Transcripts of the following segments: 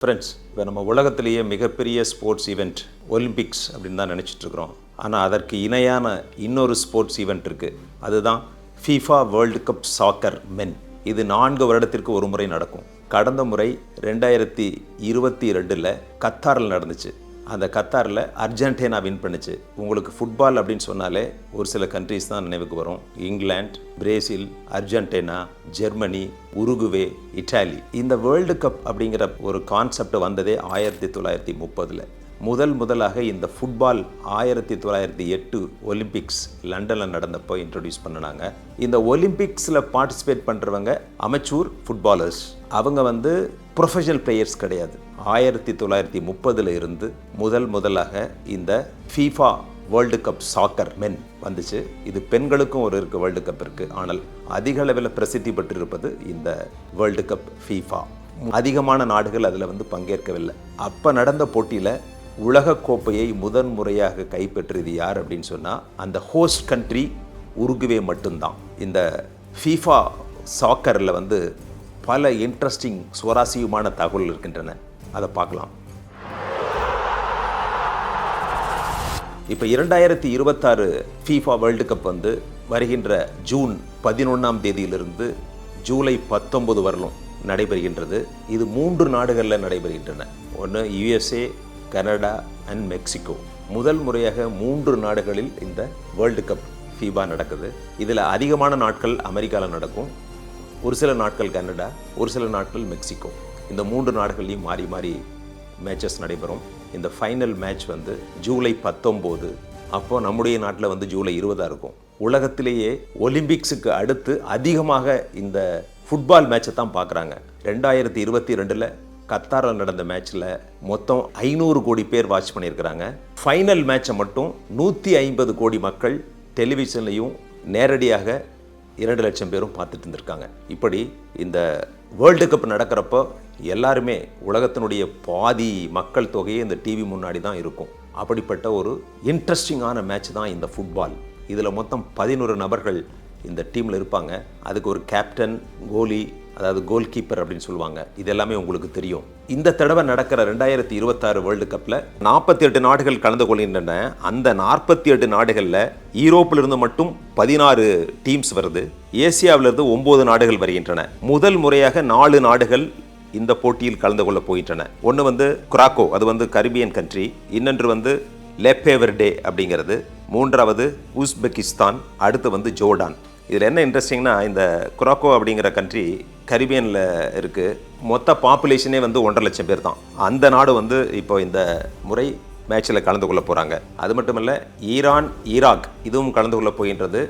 Friends, இப்போ நம்ம உலகத்திலேயே மிகப்பெரிய ஸ்போர்ட்ஸ் ஈவெண்ட் ஒலிம்பிக்ஸ் அப்படின்னு தான் நினச்சிட்ருக்குறோம். ஆனால் அதற்கு இணையான இன்னொரு ஸ்போர்ட்ஸ் ஈவெண்ட் இருக்குது. அதுதான் ஃபீஃபா வேர்ல்டு கப் சாக்கர் மென். இது 4 வருடத்திற்கு ஒரு முறை நடக்கும். கடந்த முறை 2022 கத்தாரில் நடந்துச்சு. அந்த கத்தாரில் அர்ஜென்டினா வின் பண்ணுச்சு. உங்களுக்கு ஃபுட்பால் அப்படின்னு சொன்னாலே ஒரு சில கண்ட்ரீஸ் தான் நினைவுக்கு வரும். England, Brazil, Argentina, Germany, Uruguay, Italy. இந்த வேர்ல்டு கப் அப்படிங்கிற ஒரு கான்செப்ட் வந்ததே 1930. முதலாக இந்த ஃபுட்பால் 1908 ஒலிம்பிக்ஸ் லண்டனில் நடந்தப்போ இன்ட்ரடியூஸ் பண்ணினாங்க. இந்த ஒலிம்பிக்ஸில் பார்ட்டிசிபேட் பண்ணுறவங்க அமெச்சூர் ஃபுட்பாலர்ஸ். அவங்க ப்ரொஃபஷனல் பிளேயர்ஸ் கிடையாது. 1930 இருந்து முதலாக இந்த ஃபீஃபா வேர்ல்டு கப் சாக்கர் மென் வந்துச்சு. இது பெண்களுக்கும் ஒரு வேர்ல்டு கப் இருக்குது. ஆனால் அதிக அளவில் பிரசித்தி பெற்றிருப்பது இந்த வேர்ல்டு கப் ஃபீஃபா. அதிகமான நாடுகள் அதில் பங்கேற்கவில்லை. அப்போ நடந்த போட்டியில் உலகக்கோப்பையை முறையாக கைப்பற்றியது யார் அப்படின்னு சொன்னால் அந்த ஹோஸ்ட் கண்ட்ரி உருகுவே மட்டும்தான். இந்த ஃபீஃபா சாக்கரில் பல இன்ட்ரெஸ்டிங் சுவாரஸ்யமான தகவல் இருக்கின்றன. அதை பார்க்கலாம். இப்போ 2026 ஃபீஃபா வேர்ல்டு கப் வருகின்ற ஜூன் 11 ஜூலை 19 வரலும் நடைபெறுகின்றது. இது 3 நாடுகளில் நடைபெறுகின்றன. ஒன்று USA, கனடா அண்ட் மெக்சிகோ. முறையாக 3 நாடுகளில் இந்த வேர்ல்டு கப் ஃபீபா நடக்குது. இதில் அதிகமான நாட்கள் அமெரிக்காவில் நடக்கும், ஒரு சில நாட்கள் கனடா, ஒரு சில நாட்கள் மெக்சிகோ. இந்த 3 நாடுகள்லையும் மாறி மாறி மேட்சஸ் நடைபெறும். இந்த ஃபைனல் மேட்ச் ஜூலை 19. அப்போது நம்முடைய நாட்டில் ஜூலை 20 இருக்கும். உலகத்திலேயே ஒலிம்பிக்ஸுக்கு அடுத்து அதிகமாக இந்த ஃபுட்பால் மேட்சை தான் பார்க்குறாங்க. 2022 கத்தாரில் நடந்த மேட்ச்சில் மொத்தம் 500 கோடி பேர் வாட்ச் பண்ணியிருக்கிறாங்க. ஃபைனல் மேட்சை மட்டும் 150 கோடி மக்கள் டெலிவிஷன்லையும் நேரடியாக 2 லட்சம் பேரும் பார்த்துட்டு இருந்திருக்காங்க. இப்படி இந்த வேர்ல்டு கப் நடக்கிறப்போ எல்லாருமே உலகத்தினுடைய பாதி மக்கள் தொகையே இந்த டிவி முன்னாடி தான் இருக்கும். அப்படிப்பட்ட ஒரு இன்ட்ரெஸ்டிங்கான மேட்ச் தான் இந்த ஃபுட்பால். இதில் மொத்தம் 11 நபர்கள் இந்த டீமில் இருப்பாங்க. அதுக்கு ஒரு கேப்டன், கோலி, அதாவது கோல் கீப்பர் அப்படின்னு சொல்லுவாங்க. இது எல்லாமே உங்களுக்கு தெரியும். இந்த தடவை நடக்கிற 2026 வேர்ல்டு கப்பில் 48 நாடுகள் கலந்து கொள்கின்றன. அந்த 48 நாடுகளில் யூரோப்பிலிருந்து மட்டும் 16 டீம்ஸ் வருது. ஏசியாவிலிருந்து 9 நாடுகள் வருகின்றன. முறையாக 4 நாடுகள் இந்த போட்டியில் கலந்து கொள்ள போகின்றன. ஒன்று குராக்கோ, அது கரிபியன் கண்ட்ரி. இன்னொன்று லெப்பேவர்டே அப்படிங்கிறது. 3வது உஸ்பெகிஸ்தான். அடுத்து ஜோர்டான். இதில் என்ன இன்ட்ரெஸ்டிங்னா, இந்த குராக்கோ அப்படிங்கிற கண்ட்ரி கரிபியனில் இருக்குது. மொத்த பாப்புலேஷனே 1.5 லட்சம் பேர் தான். அந்த நாடு இப்போ இந்த முறை மேட்சில் கலந்து கொள்ள போகிறாங்க. அது மட்டும் இல்லை, ஈரான், ஈராக் இதுவும் கலந்து கொள்ள போகின்றது.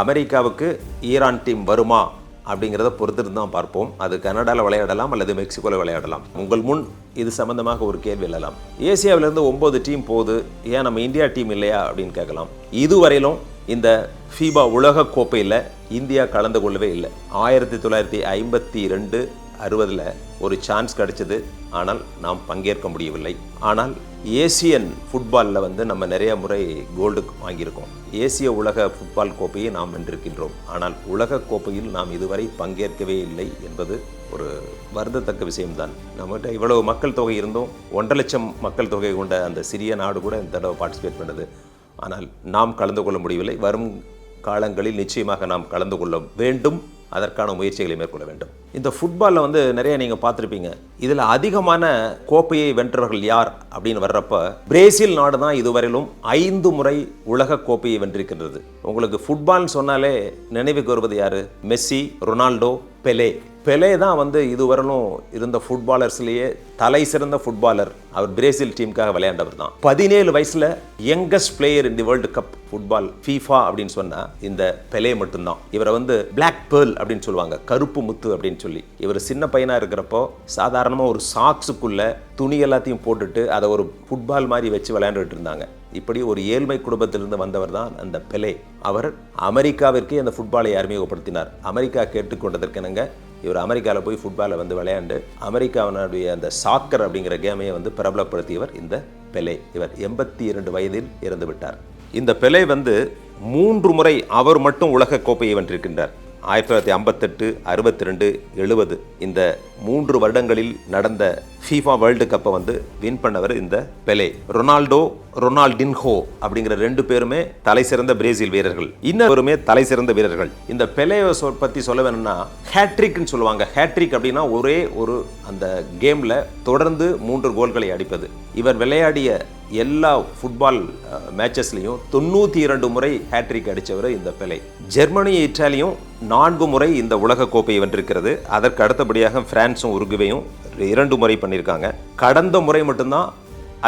அமெரிக்காவுக்கு ஈரான் டீம் வருமா அப்படிங்கிறத பொறுத்திருந்து தான் பார்ப்போம். அது கனடாவில் விளையாடலாம் அல்லது மெக்சிகோவில் விளையாடலாம். உங்கள் முன் இது சம்பந்தமாக ஒரு கேள்வி எழலாம். ஏசியாவிலேருந்து 9 டீம் போகுது, ஏன் நம்ம இந்தியா டீம் இல்லையா அப்படின்னு கேட்கலாம். இதுவரையிலும் இந்த ஃபீபா உலக கோப்பையில் இந்தியா கலந்து கொள்ளவே இல்லை. 1952, 60 ஒரு சான்ஸ் கிடைச்சது. ஆனால் நாம் பங்கேற்க முடியவில்லை. ஆனால் ஏசியன் ஃபுட்பாலில் நம்ம நிறைய முறை கோல்டு வாங்கியிருக்கோம். ஏசிய உலக ஃபுட்பால் கோப்பையை நாம் வென்றிருக்கின்றோம். ஆனால் உலக கோப்பையில் நாம் இதுவரை பங்கேற்கவே இல்லை என்பது ஒரு வருந்தத்தக்க விஷயம்தான். நம்மகிட்ட இவ்வளவு மக்கள் தொகை இருந்தும் 1.5 லட்சம் மக்கள் தொகை கொண்ட அந்த சிறிய நாடு கூட இந்த தடவை பார்ட்டிசிபேட் பண்ணுது. ஆனால் நாம் கலந்து கொள்ள முடியவில்லை. வரும் காலங்களில் நிச்சயமாக நாம் கலந்து கொள்ள வேண்டும். அதற்கான முயற்சிகளை மேற்கொள்ள வேண்டும். இந்த ஃபுட்பாலில் நிறைய நீங்கள் பார்த்துருப்பீங்க. இதில் அதிகமான கோப்பையை வென்றவர்கள் யார் அப்படின்னு வர்றப்ப பிரேசில் நாடு தான் இதுவரையிலும் 5 முறை உலக கோப்பையை வென்றிருக்கின்றது. உங்களுக்கு ஃபுட்பால்னு சொன்னாலே நினைவுக்கு வருவது யார்? Messi, Ronaldo, பெலே. பெலே தான் இதுவரையிலும் இருந்த ஃபுட்பாலர்ஸ்லேயே தலை சிறந்த ஃபுட்பாலர். அவர் பிரேசில் டீமுக்காக விளையாண்டவர் தான். 17 வயசில் youngest player in the world cup football FIFA அப்படின்னு சொன்னால் இந்த பெலே மட்டும்தான். இவரை பிளாக் பேர்ல் அப்படின்னு சொல்லுவாங்க, கருப்பு முத்து அப்படின்னு சொல்லி. இவர் சின்ன பையனாக இருக்கிறப்போ சாதாரணமாக ஒரு சாக்ஸுக்குள்ளே துணி எல்லாத்தையும் போட்டுட்டு அதை ஒரு ஃபுட்பால் மாதிரி வச்சு விளையாண்டுட்டு இருந்தாங்க. இப்படி ஒரு ஏழ்மை குடும்பத்திலிருந்து வந்தவர் தான் அந்த பெலே. அவர் அமெரிக்காவிற்கே அந்த ஃபுட்பாலை அறிமுகப்படுத்தினார். அமெரிக்கா கேட்டுக்கொண்டதற்கெனங்க இவர் அமெரிக்காவில் போய் ஃபுட்பாலை விளையாண்டு அமெரிக்காவினுடைய அந்த சாக்கர் அப்படிங்கிற கேமையை பிரபலப்படுத்தியவர் இந்த பெலே. இவர் 82 வயதில் இறந்து விட்டார். இந்த பெலே 3 முறை அவர் மட்டும் உலக கோப்பையை வென்றிருக்கின்றார். 1958, 62, 70 இந்த 3 வருடங்களில் நடந்த FIFA வேர்ல்டு கப்பை வந்து வின் பண்ணவர் இந்த பெலே. ரொனால்டின்ஹோ அப்படிங்கிற 2 பேருமே தலை சிறந்த பிரேசில் வீரர்கள், இன்னொருமே தலை சிறந்த வீரர்கள். இந்த பெலேவை பத்தி சொல்ல வேணும்னா ஹேட்ரிக்னு சொல்லுவாங்க. ஹேட்ரிக் அப்படின்னா ஒரே ஒரு அந்த கேம்ல தொடர்ந்து 3 கோல்களை அடிப்பது. இவர் விளையாடிய எல்லா ஃபுட்பால் மேட்சஸ்லையும் 92 முறை ஹேட்ரிக் அடித்தவர் இந்த பெலே. ஜெர்மனி இட்டாலியும் 4 முறை இந்த உலக கோப்பையை வென்றிருக்கிறது. அதற்கு அடுத்தபடியாக பிரான்ஸும் உருகுவேயும் 2 முறை பண்ணியிருக்காங்க. கடந்த முறை மட்டும்தான்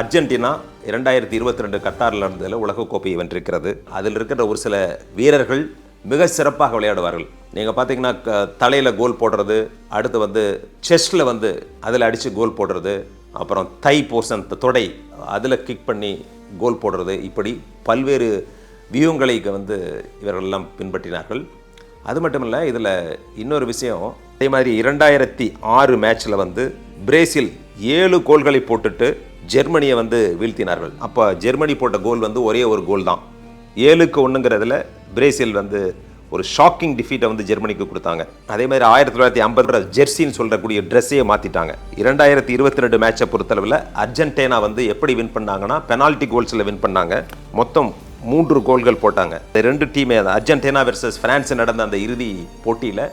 அர்ஜென்டினா 2022 கத்தாரில் நடந்ததில் உலக கோப்பையை வென்றிருக்கிறது. அதில் இருக்கிற ஒரு சில வீரர்கள் மிக சிறப்பாக விளையாடுவார்கள். நீங்கள் பார்த்தீங்கன்னா தலையில் கோல் போடுறது, அடுத்து வந்து செஸ்டில் வந்து அதில் அடித்து கோல் போடுறது, அப்புறம் தை போர்ஷன் தொடை அதில் கிக் பண்ணி கோல் போடுறது, இப்படி பல்வேறு வியூகங்களை வந்து இவர்களெல்லாம் பின்பற்றினார்கள். அது மட்டும் இல்லை, இதில் இன்னொரு விஷயம், அதே மாதிரி 2006 மேட்ச்சில் வந்து பிரேசில் 7 கோல்களை போட்டுட்டு ஜெர்மனியை வந்து வீழ்த்தினார்கள். அப்போ ஜெர்மனி போட்ட கோல் வந்து ஒரே ஒரு கோல் தான். 7-1ங்கிறதுல பிரேசில் வந்து ஒரு ஷாக்கிங் டிஃபீட்டை வந்து ஜெர்மனிக்கு கொடுத்தாங்க. அதே மாதிரி 1950 ஜெர்சின்னு சொல்லக்கூடிய ட்ரெஸ்ஸையே மாற்றிட்டாங்க. 2022 மேட்சை பொறுத்தளவில் அர்ஜென்டினா வந்து எப்படி வின் பண்ணாங்கன்னா பெனால்டி கோல்ஸில் வின் பண்ணாங்க. மொத்தம் 3 கோல்கள் போட்டாங்க. இந்த 2 டீமே அர்ஜென்டினா வெர்சஸ் பிரான்ஸ் நடந்த அந்த இறுதி போட்டியில்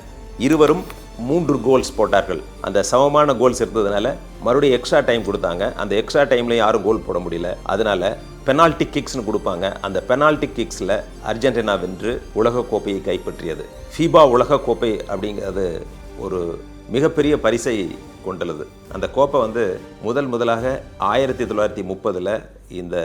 இருவரும் 3 கோல்ஸ் போட்டார்கள். அந்த சமமான கோல்ஸ் இருந்ததுனால மறுபடியும் எக்ஸ்ட்ரா டைம் கொடுத்தாங்க. அந்த எக்ஸ்ட்ரா டைம்லையும் யாரும் கோல் போட முடியல. அதனால பெனால்டி கிக்ஸ்னு கொடுப்பாங்க. அந்த பெனால்டி கிக்ஸில் அர்ஜென்டினா வென்று உலக கோப்பையை கைப்பற்றியது. ஃபீபா உலக கோப்பை அப்படிங்கிறது ஒரு மிகப்பெரிய பரிசை கொண்டுள்ளது. அந்த கோப்பை வந்து முதலாக 1930 இந்த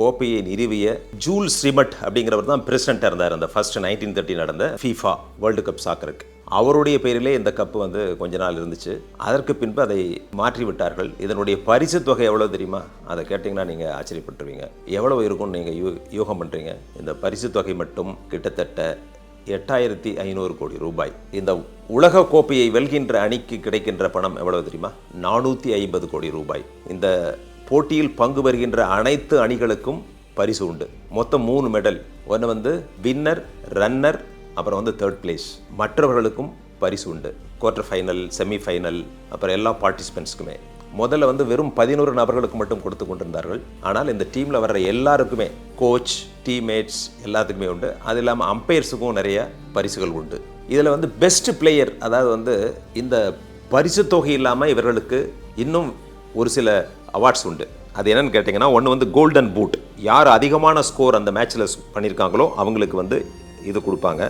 கோப்பையை நிறுவிய ஜூல்ஸ் ரிமட் அப்படிங்கிறவர் தான் பிரசிடென்ட்டாக இருந்தார். அந்த ஃபர்ஸ்ட் 1930 நடந்த FIFA வேர்ல்டு கப் சாக்கருக்கு அவருடைய பெயரிலே இந்த கப்பு வந்து கொஞ்ச நாள் இருந்துச்சு. அதற்கு பின்பு அதை மாற்றி விட்டார்கள். இதனுடைய பரிசு தொகை எவ்வளோ தெரியுமா? அதை கேட்டிங்கன்னா நீங்கள் ஆச்சரியப்பட்டுருவீங்க. எவ்வளவு இருக்கும்னு நீங்கள் யூகம் பண்ணுறீங்க. இந்த பரிசு தொகை மட்டும் கிட்டத்தட்ட 8500 கோடி ரூபாய். இந்த உலக கோப்பையை வெல்கின்ற அணிக்கு கிடைக்கின்ற பணம் எவ்வளவு தெரியுமா? 450 கோடி ரூபாய். இந்த போட்டியில் பங்கு பெறுகின்ற அனைத்து அணிகளுக்கும் பரிசு உண்டு. மொத்தம் 3 மெடல். ஒன்று வந்து வின்னர், ரன்னர், அப்புறம் வந்து 3rd பிளேஸ். மற்றவர்களுக்கும் பரிசு உண்டு. குவார்டர் ஃபைனல், செமிஃபைனல், அப்புறம் எல்லா பார்ட்டிசிபென்ட்ஸ்க்குமே. முதல்ல வந்து வெறும் 11 நபர்களுக்கு மட்டும் கொடுத்து கொண்டிருந்தார்கள். ஆனால் இந்த டீமில் வர்ற எல்லாருக்குமே, கோச், டீம்மேட்ஸ் எல்லாத்துக்குமே உண்டு. அது இல்லாமல் அம்பையர்ஸுக்கும் நிறைய பரிசுகள் உண்டு. இதில் வந்து பெஸ்ட் பிளேயர், அதாவது வந்து இந்த பரிசு தொகை இல்லாமல் இவர்களுக்கு இன்னும் ஒரு சில அவார்ட்ஸ் உண்டு. அது என்னன்னு கேட்டிங்கன்னா, ஒன்று வந்து கோல்டன் பூட். யார் அதிகமான ஸ்கோர் அந்த மேட்ச்சில் பண்ணியிருக்காங்களோ அவங்களுக்கு வந்து இது கொடுப்பாங்க.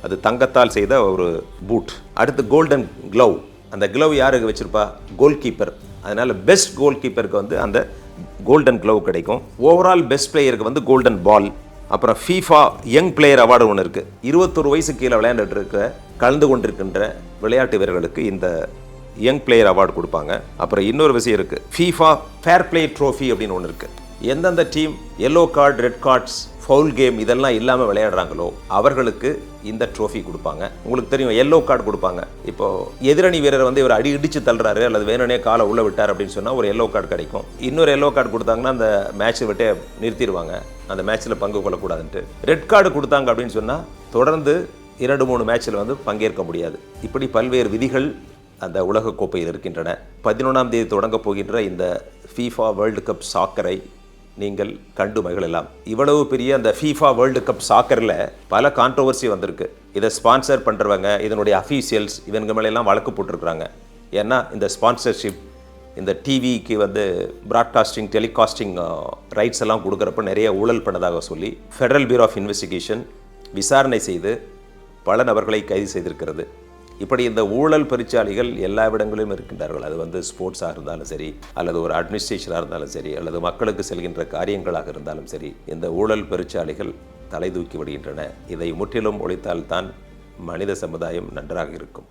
அது தங்கத்தால் செய்த ஒரு பூட். அடுத்து கோல்டன் க்ளவ். அந்த க்ளவ் யாருக்கு வச்சுருப்பா? Goal keeper. அதனால் பெஸ்ட் கோல் கீப்பருக்கு வந்து அந்த கோல்டன் க்ளவ் கிடைக்கும். ஓவரால் பெஸ்ட் பிளேயருக்கு வந்து கோல்டன் பால். அப்புறம் FIFA யங் பிளேயர் அவார்டு ஒன்று இருக்குது. 21 வயசு கீழே விளையாண்டுட்டு இருக்க கலந்து கொண்டிருக்கின்ற விளையாட்டு வீரர்களுக்கு இந்த யங் பிளேயர் அவார்டு கொடுப்பாங்க. அப்புறம் இன்னொரு விஷயம் இருக்குது, FIFA ஃபேர் பிளே ட்ரோஃபி அப்படின்னு ஒன்று இருக்குது. எந்தெந்த team yellow card, red cards, foul game இதெல்லாம் இல்லாமல் விளையாடுறாங்களோ அவர்களுக்கு இந்த ட்ரோஃபி கொடுப்பாங்க. உங்களுக்கு தெரியும், எல்லோ கார்டு கொடுப்பாங்க. இப்போது எதிரணி வீரர் வந்து இவர் இடிச்சு தள்ளுறாரு அல்லது வேணுனே காலை உள்ளே விட்டார் அப்படின்னு சொன்னால் ஒரு எல்லோ கார்டு கிடைக்கும். இன்னொரு எல்லோ கார்டு கொடுத்தாங்கன்னா அந்த மேட்ச்சை விட்டே நிறுத்திடுவாங்க, அந்த மேட்ச்சில் பங்கு கொள்ளக்கூடாதுன்ட்டு. ரெட் கார்டு கொடுத்தாங்க அப்படின்னு சொன்னால் தொடர்ந்து 2-3 மேட்ச்சில் வந்து பங்கேற்க முடியாது. இப்படி பல்வேறு விதிகள் அந்த உலகக்கோப்பையில் இருக்கின்றன. 11ஆம் தேதி தொடங்க போகின்ற இந்த FIFA வேர்ல்டு கப் சாக்கரை நீங்கள் கண்டு மகிழலாம். இவ்வளவு பெரிய அந்த FIFA வேர்ல்டு கப் சாக்கரில் பல கான்ட்ரோவர்சி வந்திருக்கு. இதை ஸ்பான்சர் பண்ணுறவங்க, இதனுடைய அஃபீஷியல்ஸ், இவங்க மேலெல்லாம் வழக்கு போட்டிருக்கிறாங்க. ஏன்னா இந்த ஸ்பான்சர்ஷிப், இந்த டிவிக்கு வந்து ப்ராட்காஸ்டிங், டெலிகாஸ்டிங் ரைட்ஸ் எல்லாம் கொடுக்குறப்ப நிறைய ஊழல் பண்ணதாக சொல்லி ஃபெடரல் பியூரோ ஆஃப் இன்வெஸ்டிகேஷன் விசாரணை செய்து பல நபர்களை கைது செய்திருக்கிறது. இப்படி இந்த ஊழல் பெருச்சாளிகள் எல்லா இடங்களிலும் இருக்கின்றார்கள். அது வந்து ஸ்போர்ட்ஸாக இருந்தாலும் சரி, அல்லது ஒரு அட்மினிஸ்ட்ரேஷனாக இருந்தாலும் சரி, அல்லது மக்களுக்கு செல்கின்ற காரியங்களாக இருந்தாலும் சரி, இந்த ஊழல் பெருச்சாளிகள் தலை தூக்கி விடுகின்றன. இதை முற்றிலும் ஒழித்தால்தான் மனித சமுதாயம் நன்றாக இருக்கும்.